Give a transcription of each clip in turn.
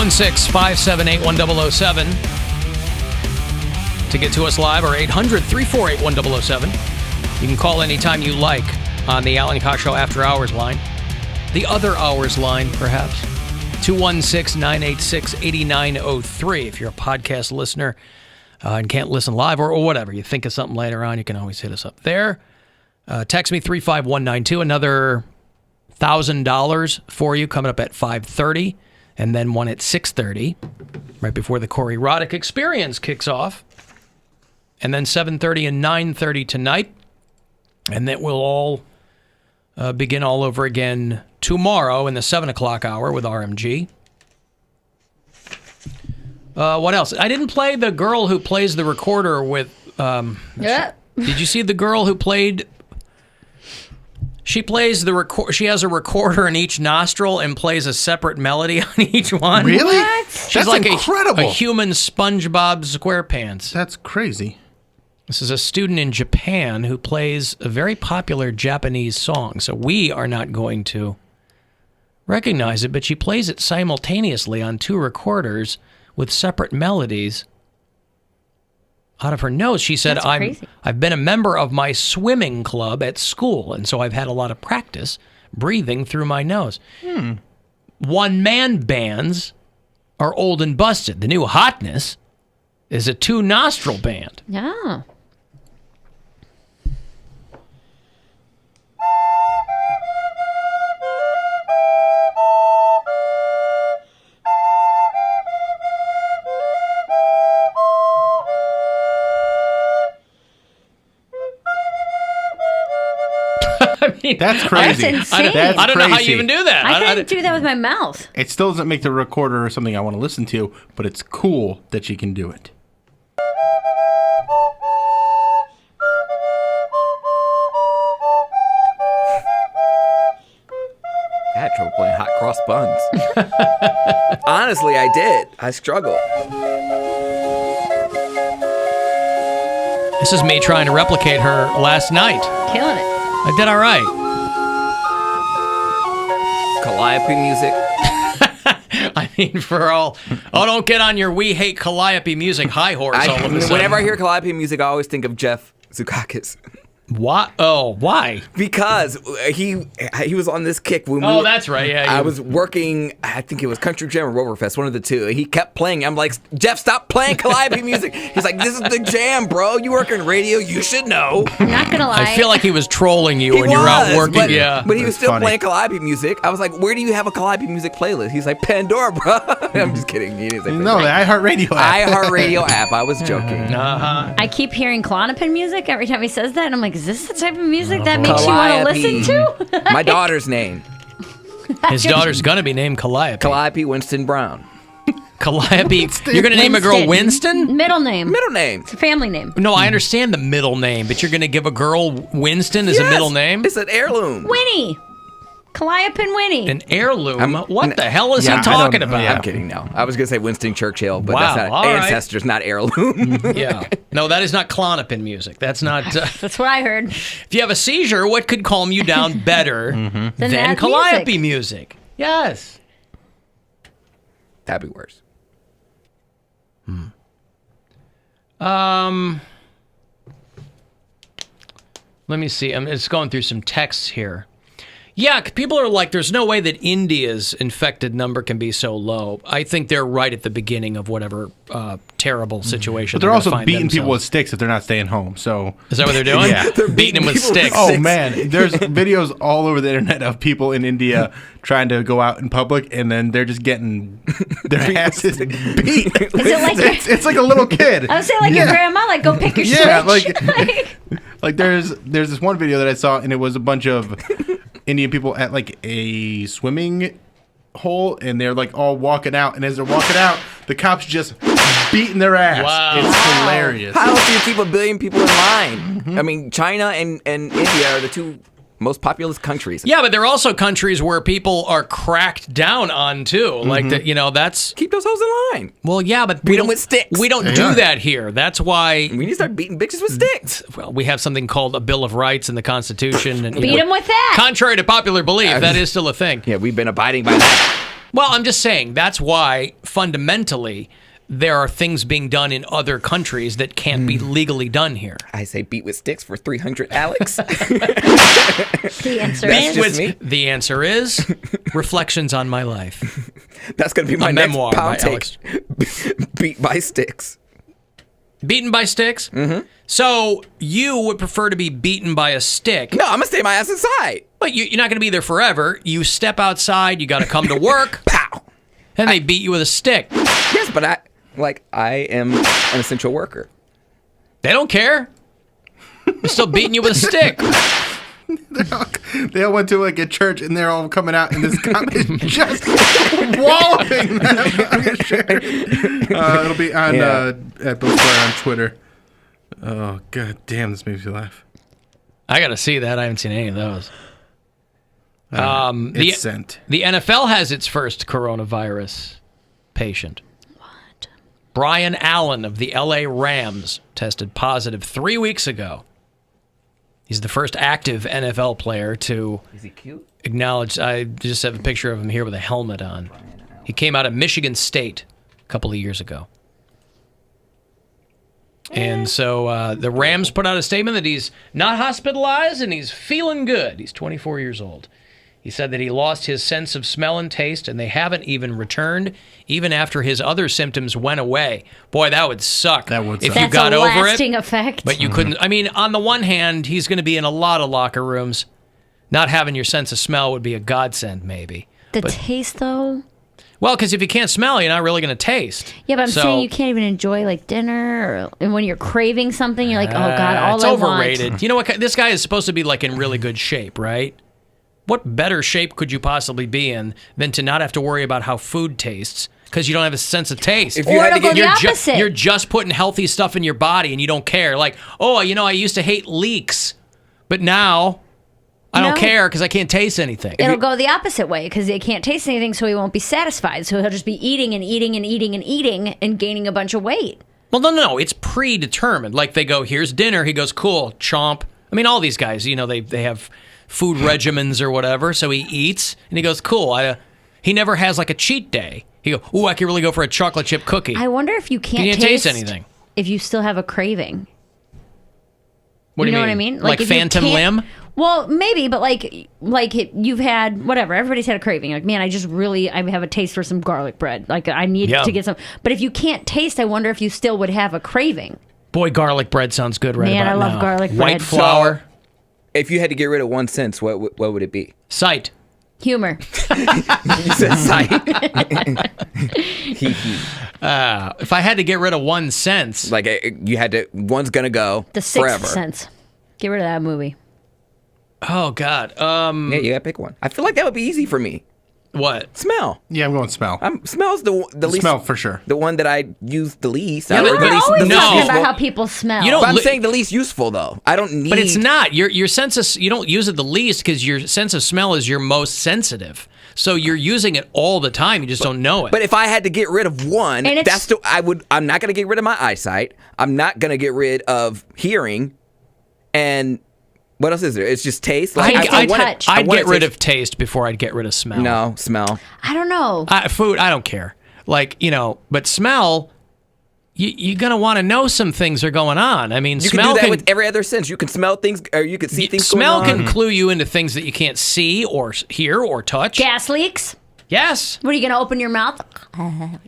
216-578-1007 to get to us live, or 800-348-1007. You can call anytime you like on the Alan Cox Show After Hours line. The Other Hours line, perhaps. 216-986-8903. If you're a podcast listener and can't listen live or whatever, you think of something later on, you can always hit us up there. Text me 35192. Another $1,000 for you coming up at 5:30, and then one at 6:30, right before the Corey Roddick Experience kicks off. And then 7:30 and 9:30 tonight. And then we'll all begin all over again tomorrow in the 7 o'clock hour with RMG. What else? I didn't play the girl who plays the recorder with... Yeah. Did you see the girl who played... She plays she has a recorder in each nostril and plays a separate melody on each one. Really? What? She's That's like incredible. a human SpongeBob SquarePants. That's crazy. This is a student in Japan who plays a very popular Japanese song. So we are not going to recognize it, but she plays it simultaneously on two recorders with separate melodies out of her nose. She said, I've been a member of my swimming club at school, and so I've had a lot of practice breathing through my nose. One-man bands are old and busted. The new hotness is a two-nostril band. Yeah. I mean, That's crazy. That's insane. That's I don't know how crazy. you even do that. I couldn't do that with my mouth. It still doesn't make the recorder something I want to listen to, but it's cool that she can do it. I had trouble playing hot cross buns. Honestly, I did. I struggled. This is me trying to replicate her last night. Killing it. I did all right. Calliope music. I mean, for all... Oh, don't get on your We Hate Calliope music high horse all of a sudden. Whenever I hear Calliope music, I always think of Jeff Zukakis. Why? Oh, why? Because he was on this kick when that's right. Yeah, I was working, I think it was Country Jam or Roverfest, one of the two. He kept playing. I'm like, Jeff, stop playing Calliope music. He's like, this is the jam, bro. You work in radio. You should know. I'm not going to lie. I feel like he was trolling you He when you were out was, working. But, Yeah. but he was That's still funny. playing Calliope music. I was like, where do you have a Calliope music playlist? He's like, Pandora, bro. I'm just kidding. He didn't say No, the iHeartRadio app. iHeartRadio app. I was joking. I keep hearing Klonopin music every time he says that. And I'm like, is this the type of music that makes you want to listen to? My daughter's name. His daughter's going to be named Calliope. Calliope Winston Brown. Calliope. You're going to name a girl Winston? Middle name. Middle name. It's a family name. No, I understand the middle name, but you're going to give a girl Winston as a Yes, middle name? It's an heirloom. Winnie. Calliope Winnie. An heirloom? What the hell is Yeah, he I talking don't- about? yeah. I'm kidding now. I was going to say Winston Churchill, but Wow, that's not all right. ancestors, not heirloom. Yeah. No, that is not Klonopin music. That's not... That's what I heard. if you have a seizure, what could calm you down better than that Calliope music? Yes. That'd be worse. Let me see. I'm just going through some texts here. Yeah, people are like, there's no way that India's infected number can be so low. I think they're right at the beginning of whatever terrible situation. But they're gonna also find beating people with themselves. sticks if they're not staying home. So Is that what they're doing? Yeah. They're beating them with people with sticks. Oh man, there's videos all over the internet of people in India trying to go out in public, and then they're just getting their asses beat. Is it like It's like a little kid. I would say like your grandma, like go pick your Yeah, switch. like there's this one video that I saw, and it was a bunch of Indian people at like a swimming hole, and they're like all walking out, and as they're walking out, the cops just beating their ass. Wow. It's hilarious. How else do you keep a billion people in line? I mean, China and India are the two most populous countries. Yeah, but there are also countries where people are cracked down on too. Like that, that's Keep those hoes in line. well, yeah, but Beat 'em with sticks. We don't do that here. That's why. We need to start beating bitches with sticks. Well, we have something called a Bill of Rights in the Constitution. And, Beat him with that. Contrary to popular belief, that is still a thing. Yeah, we've been abiding by that. Well, I'm just saying that's why fundamentally there are things being done in other countries that can't be legally done here. I say beat with sticks for 300, Alex. The answer That's is just me. The answer is Reflections on My Life. That's going to be my next memoir by Poundcake. Beat by sticks. Beaten by sticks? Mm-hmm. So you would prefer to be beaten by a stick. No, I'm going to stay my ass inside. But you're not going to be there forever. You step outside, you got to come to work, Pow. and they beat you with a stick. Yes, but I am an essential worker. They don't care. They're still beating you with a stick. They all went to like a church and they're all coming out and this cop is just walloping them. It'll be on at Bill Squire on Twitter. Oh god damn, this makes me laugh. I got to see that. I haven't seen any of those. It's sent. The NFL has its first coronavirus patient. what? Brian Allen of the LA Rams tested positive 3 weeks ago. He's the first active NFL player to Is he cute? acknowledge. I just have a picture of him here with a helmet on. He came out of Michigan State a couple of years ago. And so the Rams put out a statement that he's not hospitalized and he's feeling good. He's 24 years old. He said that he lost his sense of smell and taste, and they haven't even returned, even after his other symptoms went away. Boy, that would suck. That would if suck. you got That's a over lasting it. effect. But you couldn't. I mean, on the one hand, he's going to be in a lot of locker rooms. Not having your sense of smell would be a godsend, maybe. the taste, though. Well, because if you can't smell, you're not really going to taste. Yeah, but I'm So- saying you can't even enjoy like dinner, and when you're craving something, you're like, oh god, all it's I overrated. want. You know what? This guy is supposed to be like in really good shape, right? What better shape could you possibly be in than to not have to worry about how food tastes because you don't have a sense of taste? If you Or had to it'll go get the opposite. You're just putting healthy stuff in your body and you don't care. Like, oh, you know, I used to hate leeks, but now I don't No. care because I can't taste anything. It'll go the opposite way because he can't taste anything, so he won't be satisfied. So he'll just be eating and eating and eating and eating and gaining a bunch of weight. Well, no. It's predetermined. Like they go, here's dinner. He goes, cool, chomp. I mean, all these guys, you know, they have food regimens or whatever. So he eats and he goes, cool. He never has like a cheat day. He go, ooh, I could really go for a chocolate chip cookie. I wonder if you can't You can't taste anything. if you still have a craving. What do you you know mean? what I mean? Like if you phantom can't- limb? Well, maybe, but you've had whatever. Everybody's had a craving. Like, man, I have a taste for some garlic bread. Like, I need Yeah. to get some. But if you can't taste, I wonder if you still would have a craving. Boy, garlic bread sounds good right Man, about I love now. garlic White bread. flour, If you had to get rid of one sense, what would it be? sight. Humor. You said sight. If I had to get rid of one sense, Like you had to. One's gonna go The Sixth forever. Sense. Get rid of that movie. oh God, Yeah, you gotta pick one. I feel like that would be easy for me. what? Smell. Yeah, I'm going smell. Smells the least. Smell for sure. The one that I use the least. Yeah, or but- the but least, Always the least talking useful. about how people smell. You don't But I'm li- saying the least useful though. I don't need. But it's not. Your sense of you don't use it the least because your sense of smell is your most sensitive. So you're using it all the time. You just don't know it. But if I had to get rid of one, And it's- I'm not gonna get rid of my eyesight. I'm not gonna get rid of hearing, and what else is there? It's just taste. Taste and wanna- touch. I I'd wanna get rid taste- of taste before I'd get rid of smell. No smell. I don't know. Food, I don't care. Like, you know, but smell, you're going to want to know some things are going on. I mean, You smell can do that with every other sense. You can smell things, or you can see things. smell going on. can clue you into things that you can't see or hear or touch. Gas leaks. Yes. What are you going to open your mouth?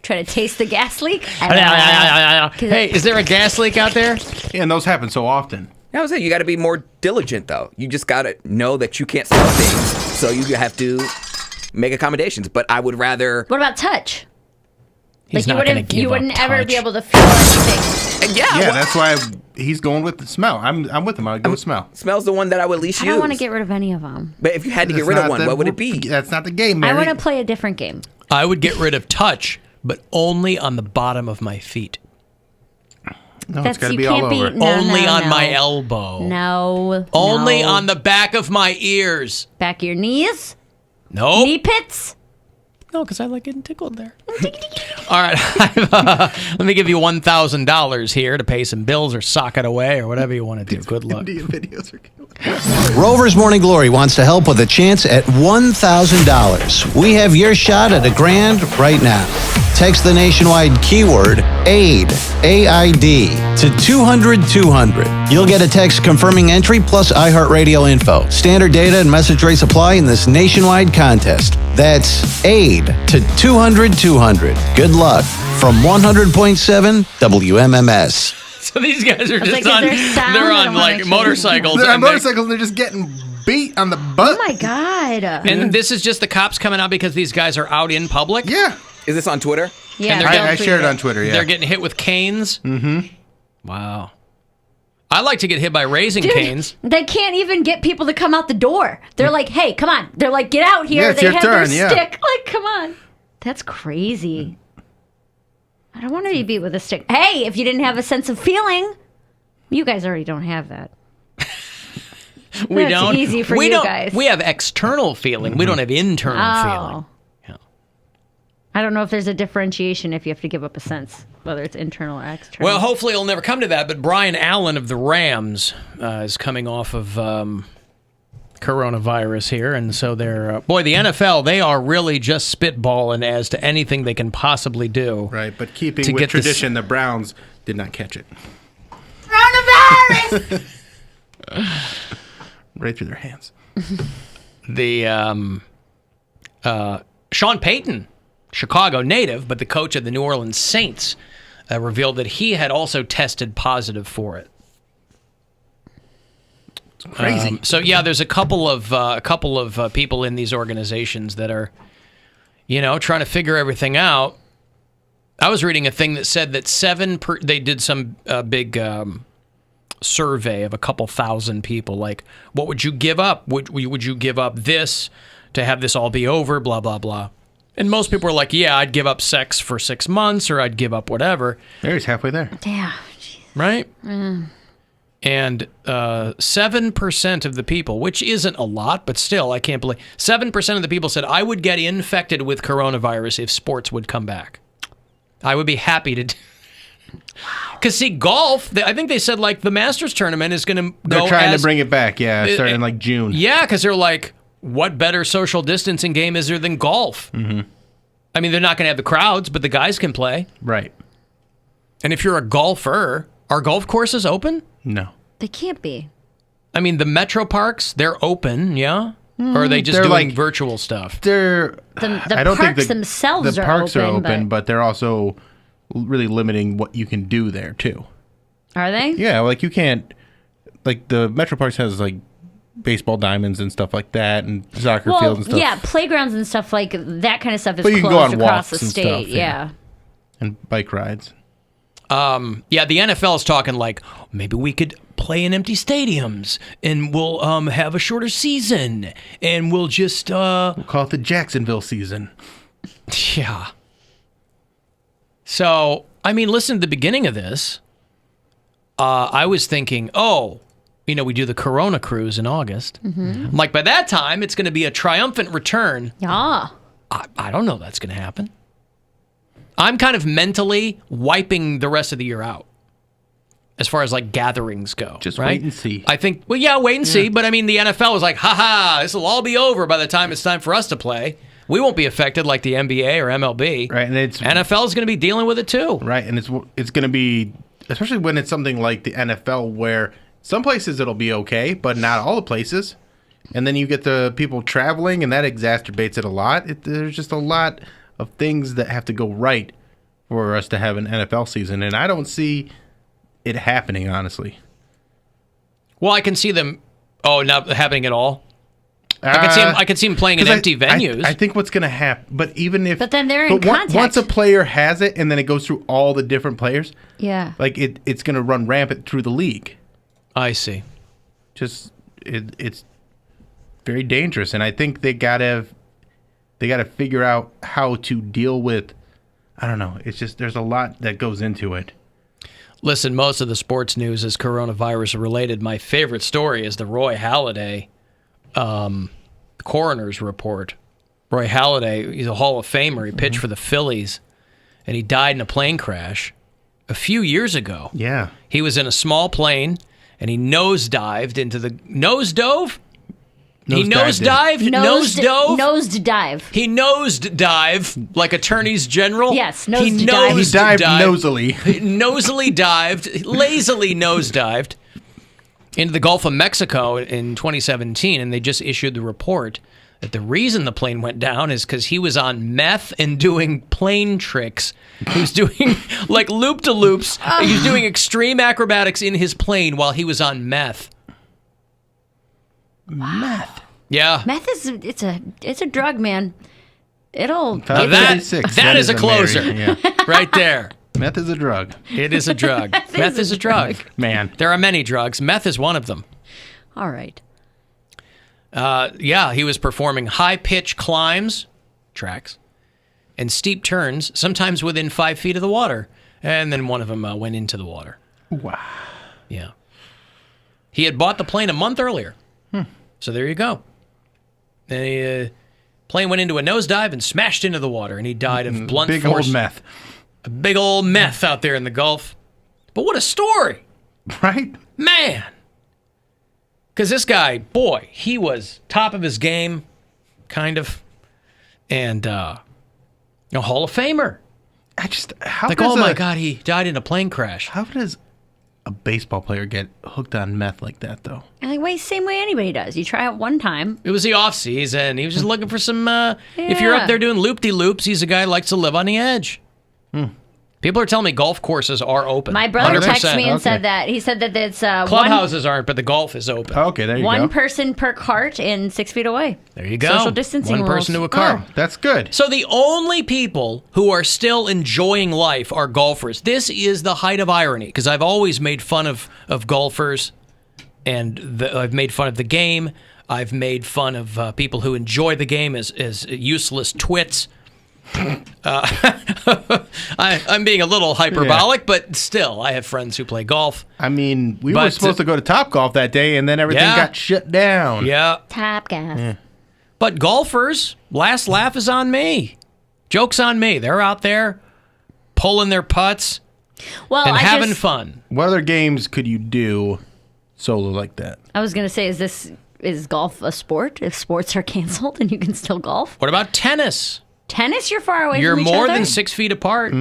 Try to taste the gas leak? Hey, is there a gas leak out there? Yeah, and those happen so often. I was saying you got to be more diligent though. You just got to know that you can't smell things, so you have to make accommodations. But I would rather. What about touch? He's Like not going to give you wouldn't up ever touch. be able to feel anything. Yeah, Yeah, well, that's why he's going with the smell. I'm with him. I go with smell. smells the one that I would least I use. don't want to get rid of any of them. But if you had to get That's rid of not one, the- what would it be? That's not the game, I Mary. want to play a different game. I would get rid of touch, but only on the bottom of my feet. No, it's got to you be all can't over. be no, only no, on no. my elbow. No. Only no. on the back of my ears. back of your knees, Nope. knee pits. No, because I like getting tickled there. All right. Let me give you $1,000 here to pay some bills or sock it away or whatever you want to do. Good luck. Indian videos are killing. Rover's Morning Glory wants to help with a chance at $1,000. We have your shot at $1,000 right now. Text the nationwide keyword AID, A-I-D, to 200-200. You'll get a text confirming entry plus iHeartRadio info. Standard data and message rates apply in this nationwide contest. That's AID to 200-200. Good luck from 100.7 WMMS. So these guys are just like, on, is there sound? they're I on don't wanna like actually- motorcycles. They're on and they- motorcycles and they're just getting beat on the butt. Oh my God. And this is just the cops coming out because these guys are out in public? Yeah. Is this on Twitter? Yeah, And they're they'll I tweet shared it on Twitter, yeah. They're getting hit with canes? Mm-hmm. Wow. I like to get hit by raising Dude, canes. they can't even get people to come out the door. They're like, hey, come on. They're like, get out here. Yeah, it's they your have turn, their yeah. stick. Like, come on. That's crazy. I don't want to be beat with a stick. Hey, if you didn't have a sense of feeling, you guys already don't have that. We That's don't. easy for we you don't, guys. We have external feeling. We don't have internal feeling. Oh. I don't know if there's a differentiation if you have to give up a sense, whether it's internal or external. Well, hopefully it'll never come to that, but Brian Allen of the Rams is coming off of coronavirus here, and so they're... boy, the NFL, they are really just spitballing as to anything they can possibly do. Right, but keeping To with get this- tradition, the Browns did not catch it. coronavirus! Right through their hands. The Sean Payton, Chicago native, but the coach of the New Orleans Saints, revealed that he had also tested positive for it. It's crazy. So yeah, there's a couple of people in these organizations that are, trying to figure everything out. I was reading a thing that said that they did some big survey of a couple thousand people. Like, what would you give up? Would you give up this to have this all be over? Blah blah blah. And most people are like, yeah, I'd give up sex for 6 months, or I'd give up whatever. There's halfway there. Yeah. Right? And 7% of the people, which isn't a lot, but still, I can't believe, 7% of the people said, I would get infected with coronavirus if sports would come back. I would be happy to. Because, see, golf, I think they said, like, the Masters tournament is going to go They're trying to bring it back, starting in, like, June. Yeah, because they're like, what better social distancing game is there than golf? Mm-hmm. I mean, they're not going to have the crowds, but the guys can play. Right. And if you're a golfer, are golf courses open? No. They can't be. I mean, the metro parks, they're open, yeah? Or are they just They're doing like- virtual stuff? The I don't parks think themselves the are parks open, are open, but but they're also really limiting what you can do there too. are they? Yeah, like you can't, like the Metro Parks has like baseball diamonds and stuff like that, and soccer Well, fields and stuff. yeah, playgrounds and stuff like that kind of stuff is But you can closed go on across walks the and state. stuff, yeah. Yeah. And bike rides. Yeah, the NFL is talking like, maybe we could play in empty stadiums, and we'll have a shorter season, and we'll just... We'll call it the Jacksonville season. Yeah. So, I mean, listen to the beginning of this. I was thinking, we do the Corona cruise in August. I'm like, by that time, it's going to be a triumphant return. Yeah. I don't know that's going to happen. I'm kind of mentally wiping the rest of the year out as far as like gatherings go. Just right? wait and see. I think, well, yeah, wait and see. But I mean, the NFL is like, this will all be over by the time it's time for us to play. We won't be affected like the NBA or MLB. Right, and it's NFL is going to be dealing with it too. right, and it's going to be, especially when it's something like the NFL, where some places it'll be okay, but not all the places. And then you get the people traveling, and that exacerbates it a lot. There's just a lot of things that have to go right for us to have an NFL season, and I don't see it happening, honestly. Well, I can see them. Not happening at all. I could see him playing in empty venues. I think what's going to happen, but even if... But then they're in contact. Once a player has it, and then it goes through all the different players, Yeah. like it's going to run rampant through the league. I see. Just it's very dangerous, and I think they gotta figure out how to deal with. I don't know. It's just there's a lot that goes into it. Listen, most of the sports news is coronavirus related. My favorite story is the Roy Halladay coroner's report. Roy Halladay, he's a Hall of Famer. He pitched for the Phillies, and he died in a plane crash a few years ago. Yeah. He was in a small plane, and he nosedived into the... Nose-dove? He nosedived? Nose-dove? Nosed dive. He nosed-dive like attorneys general? Yes, He nosed dive. He dived nosily. Nosily dived, lazily nosedived into the Gulf of Mexico in 2017, and they just issued the report that the reason the plane went down is because he was on meth and doing plane tricks. He was doing like loop-de-loops. He was doing extreme acrobatics in his plane while he was on meth. Meth. Yeah. Meth is it's a drug, man. It'll Now that is a closer. Yeah. Right there. Meth is a drug. It is a drug. Meth is a drug. Man. There are many drugs. Meth is one of them. all right. Yeah, he was performing high-pitch climbs, tracks, and steep turns, sometimes within 5 feet of the water. And then one of them went into the water. Wow. Yeah. He had bought the plane a month earlier. So there you go. And the plane went into a nosedive and smashed into the water, and he died of blunt Big force. old meth. A big old meth out there in the Gulf. But what a story. Right? Man. Because this guy, boy, he was top of his game, kind of. And a Hall of Famer. How Like, does oh my God, he died in a plane crash. How does a baseball player get hooked on meth like that, though? And like, wait, same way anybody does. You try it one time. It was the off season. He was just looking for some. If you're up there doing loop-de-loops, he's a guy who likes to live on the edge. People are telling me golf courses are open. My brother 100%. texted me and Okay. said that. He said that it's Clubhouses aren't, but the golf is open. Okay, there you one go. person per cart and 6 feet away. There you go. Social distancing One person to rules. a car. Oh, that's good. So the only people who are still enjoying life are golfers. This is the height of irony, because I've always made fun of golfers, and I've made fun of the game. I've made fun of people who enjoy the game as useless twits. I'm being a little hyperbolic, but still, I have friends who play golf. I mean, we were But- supposed to go to Topgolf that day, and then everything Yeah. got shut down. Yeah. Top gas. But golfers, last laugh is on me. Joke's on me. They're out there pulling their putts Well, and I having just, fun. What other games could you do solo like that? I was gonna say, is golf a sport? If sports are canceled and you can still golf, What about tennis? tennis, you're far away. You're from each more other. than 6 feet apart.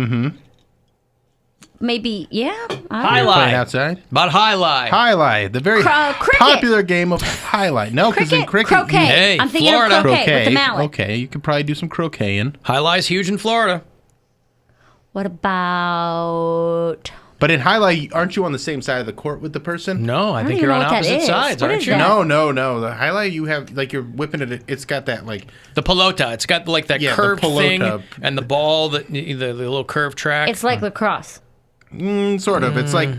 Maybe, yeah. I don't know. Highlight. Playing outside? About highlight. Highlight, the very Cricket. popular game of highlight. No, because in cricket, croquet. Hey, I'm thinking Florida. of croquet, croquet. with the mallet. Okay, you could probably do some croqueting. Highlight's huge in Florida. What about? But in highlight, aren't you on the same side of the court with the person? No, I don't think even you're know on what that opposite is. sides, What aren't is you? that? No. The highlight you have, like you're whipping it. It's got that like The pelota. It's got like that Yeah, the curved thing pelota. and the ball, the little curved track. It's like lacrosse. sort of. It's like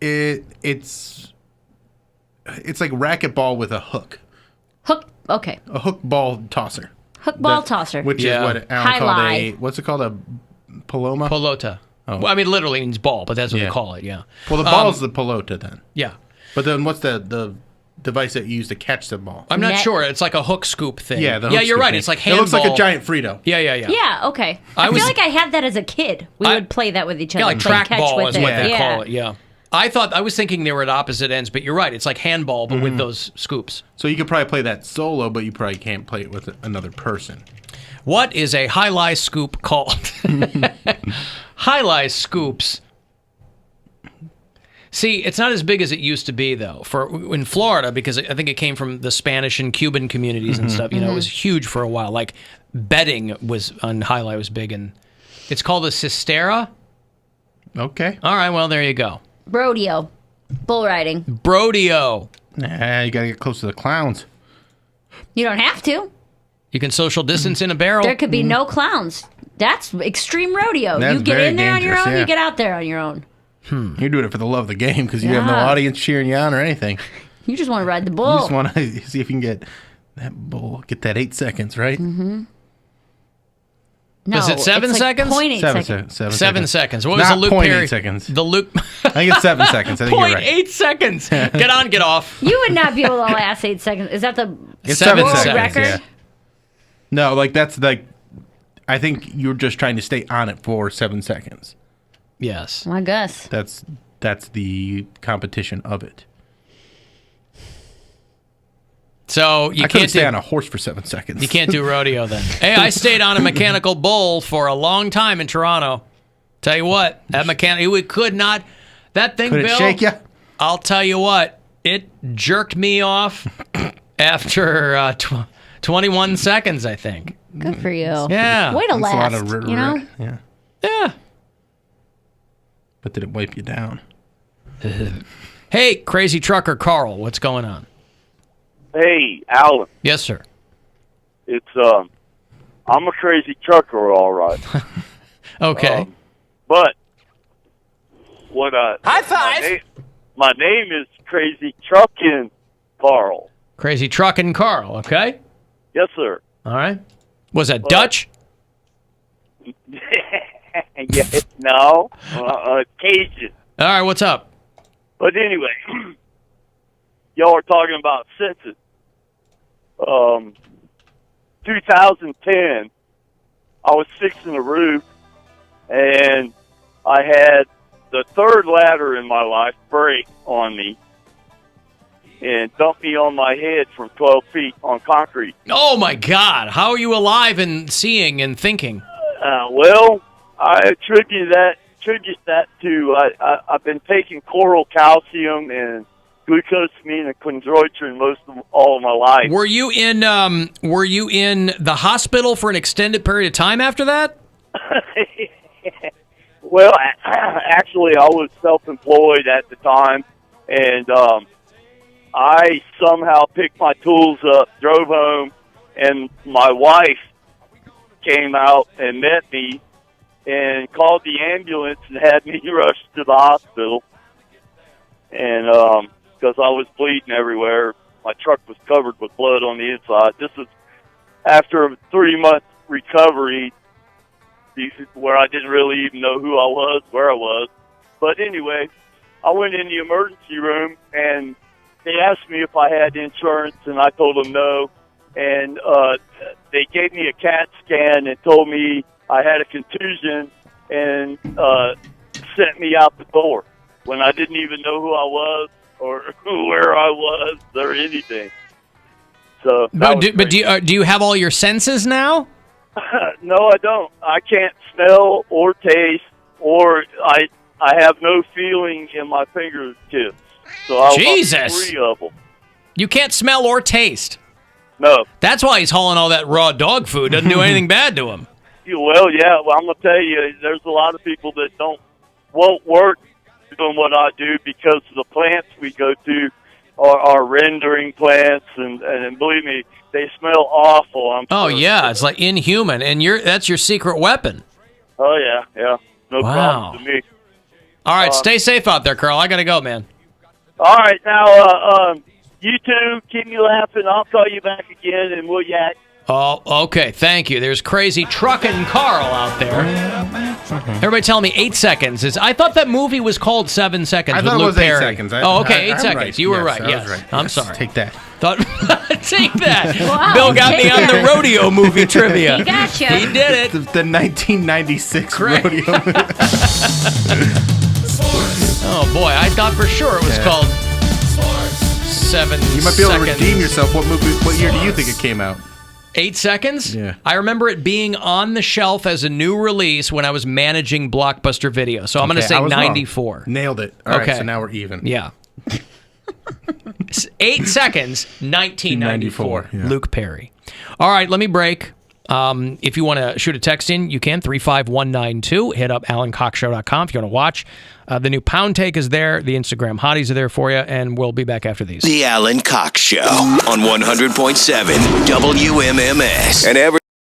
it's like racquetball with a hook, Hook. Okay. a hook ball tosser, Hook ball tosser. which Yeah. is what Alan called Highlight. what's it called, a paloma? pelota. Well, I mean, literally means ball, but that's what Yeah. they call it, yeah. Well, the ball's the pelota then. Yeah. But then what's the device that you use to catch the ball? I'm not Net. sure. It's like a hook scoop thing. Yeah, the yeah, hook you're scoop right. thing. It's like It handball. looks like a giant Frito. Yeah. Yeah. Okay. I I was- feel like I had that as a kid. We I- would play that with each other. Yeah, like play track catch ball with is it. what they yeah. call it, yeah. I was thinking they were at opposite ends, but you're right. It's like handball, but with those scoops. So you could probably play that solo, but you probably can't play it with another person. What is a high-lie scoop called? High-lie scoops. See, it's not as big as it used to be, though. In Florida, because I think it came from the Spanish and Cuban communities and stuff. You know, it was huge for a while. Like betting was on high-lie was big, and it's called a cistera. Okay. All right, well there you go. Rodeo. Bull riding. Brodeo. Nah, you gotta get close to the clowns. You don't have to. You can social distance in a barrel. There could be no clowns. That's extreme rodeo. That's you get very in there on your dangerous, own, yeah. you get out there on your own. You're doing it for the love of the game because you have no Yeah. audience cheering you on or anything. You just want to ride the You bull. just want to see if you can get that bull, get that 8 seconds, right? No, Is it 7 it's like seconds? 0.8 7 seconds. seconds. 7 seconds. What was Not the Luke 0.8 Perry? seconds. The Luke. I think it's 7 seconds. I think you're right. 0.8 seconds. Get on, get off. You would not be able to last 8 seconds. Is that the It's Seven world seconds, record? yeah. No, like that's like, I think you're just trying to stay on it for 7 seconds. Yes. Well, I guess. That's the competition of it. So you I can't couldn't stay on a horse for 7 seconds. You can't do rodeo then. Hey, I stayed on a mechanical bull for a long time in Toronto. Tell you what, we could not. That thing, Could it Bill. shake you? I'll tell you what, it jerked me off after 21 seconds, I think. Good for you. Yeah. Way to That's a lot last, of you know? Yeah. Yeah. But did it wipe you down? Hey, crazy trucker Carl, what's going on? Hey, Alan. Yes, sir. It's I'm a crazy trucker, all right. Okay. But what high five. My name is Crazy Truckin' Carl. Crazy trucking Carl, okay? Yes, sir. All right. Was that Dutch? Yeah, no, Cajun. All right, what's up? But anyway, y'all are talking about census. 2010, I was fixing a roof, and I had the third ladder in my life break on me and dump me on my head from 12 feet on concrete. Oh, my God. How are you alive and seeing and thinking? Well, I attribute that to I've been taking coral calcium and glucosamine and chondroitin all of my life. Were you in the hospital for an extended period of time after that? Well, actually, I was self-employed at the time, and I somehow picked my tools up, drove home, and my wife came out and met me and called the ambulance and had me rushed to the hospital. And because I was bleeding everywhere, my truck was covered with blood on the inside. This was after a 3-month recovery where I didn't really even know who I was, where I was. But anyway, I went in the emergency room, and they asked me if I had insurance, and I told them no. And they gave me a CAT scan and told me I had a contusion and sent me out the door when I didn't even know who I was or where I was or anything. So, But do you have all your senses now? No, I don't. I can't smell or taste, or I have no feeling in my fingertips. So I Jesus. 3 of them. You can't smell or taste. No. That's why he's hauling all that raw dog food. Doesn't do anything bad to him. Well, yeah. Well, I'm gonna tell you, there's a lot of people that won't work doing what I do because the plants we go to are rendering plants, and believe me, they smell awful. Oh yeah, it's like inhuman, and that's your secret weapon. Oh yeah, no problem to me. All right, stay safe out there, Carl. I gotta go, man. All right, now you two keep me laughing. I'll call you back again, and we'll yak. Oh, okay. Thank you. There's crazy trucking Carl out there. Everybody telling me 8 seconds. I thought that movie was called 7 Seconds. I with thought it Luke was 8 Perry. seconds. Okay, 8 I'm seconds. right. You were Yes, right. I was Yes. right. I'm Yes, sorry. Take that. Take that. Wow, Bill got me take on the rodeo movie trivia. He got you. He did it. The 1996 Correct. rodeo. Oh boy, I thought for sure it was called 7 Seconds. You might be able to redeem yourself. What year do you think it came out? 8 seconds? Yeah. I remember it being on the shelf as a new release when I was managing Blockbuster Video. So I'm going to say 94. Nailed it. All right, Okay. so now we're even. Yeah. 8 seconds, 1994. Yeah. Luke Perry. All right, let me break. If you want to shoot a text in, you can, 35192. Hit up AlanCoxShow.com if you want to watch. The new Poundcake is there. The Instagram hotties are there for you, and we'll be back after these. The Alan Cox Show on 100.7 WMMS. And every